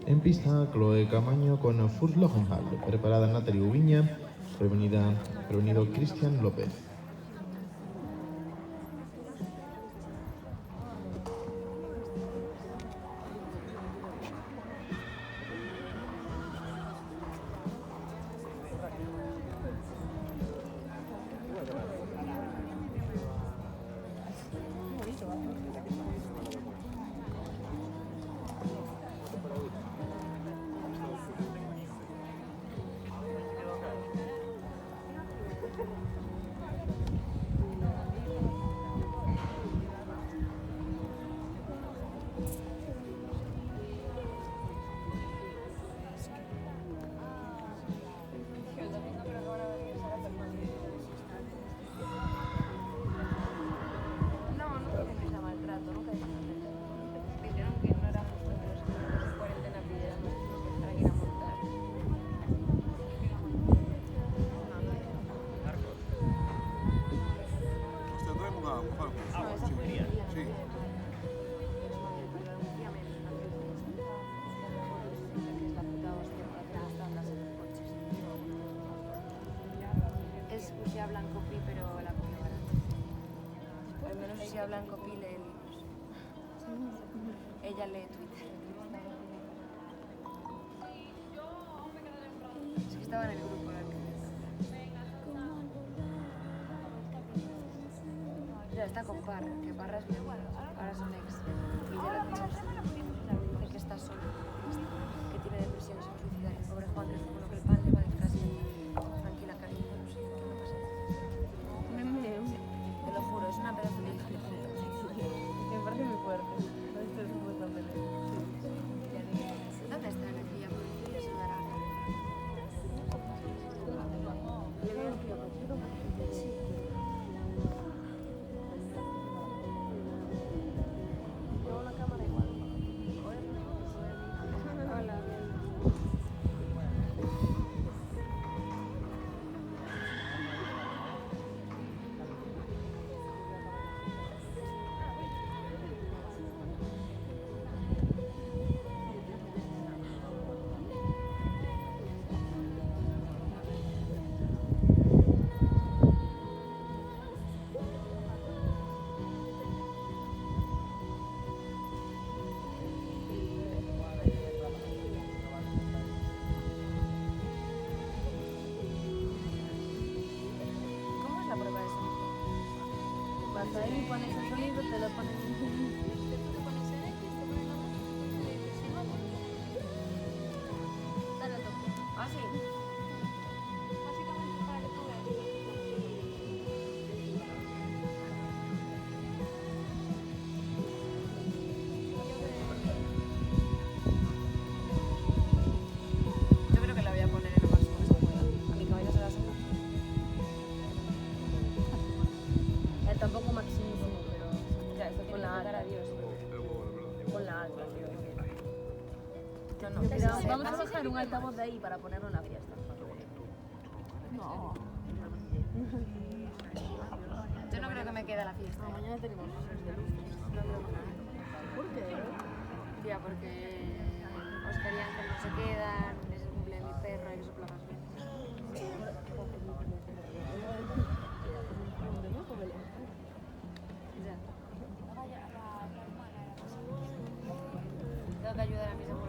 En pista, Chloe Camaño con Furs Lohenhall. Preparada Natalie Ubiña. Prevenido Cristian López. Es Uxía Blanco Pi, pero la copia barata. Al menos Uxía Blanco Pi lee libros. Ella lee Twitter. Es que estaba en el grupo en el que... Ya está con Parra, que Parra es mi igual. Ahora son ex. Y ya la dice que está solo, que tiene depresión y se va a suicidar. El pobre Juan, que es como lo que el pan le va a decir así. Tranquila, cariño, no sé qué me pasa. Te lo juro, es una pedazo de hija de puta. Me parece muy fuerte. Esto es supuestamente. ¿Dónde está Lucía? Porque Lucía se dará. Le veo un tío contigo. Sí. Tengo una cámara igual. Hola. ¿Cómo es la prueba de sonido? Cuando ahí pones el sonido, te lo pones en Ah, sí. Básicamente para que tú veas. Yo creo que la voy a poner en lo máximo que se pueda. A mi caballo se la subo. tampoco maximísimo, pero Ya, esto con la alta. Dios. Con la alta, tío. No. Pero vamos a bajar un altavoz de ahí para ponerlo en la fiesta. No. Yo no creo que me quede la fiesta. Mañana tenemos cosas de luz. ¿Por qué? Tía, porque Oscar y Ángel no se quedan, es el cumple de mi perro, hay que soplar más veces. Ya. Tengo que ayudar a mis abuelos.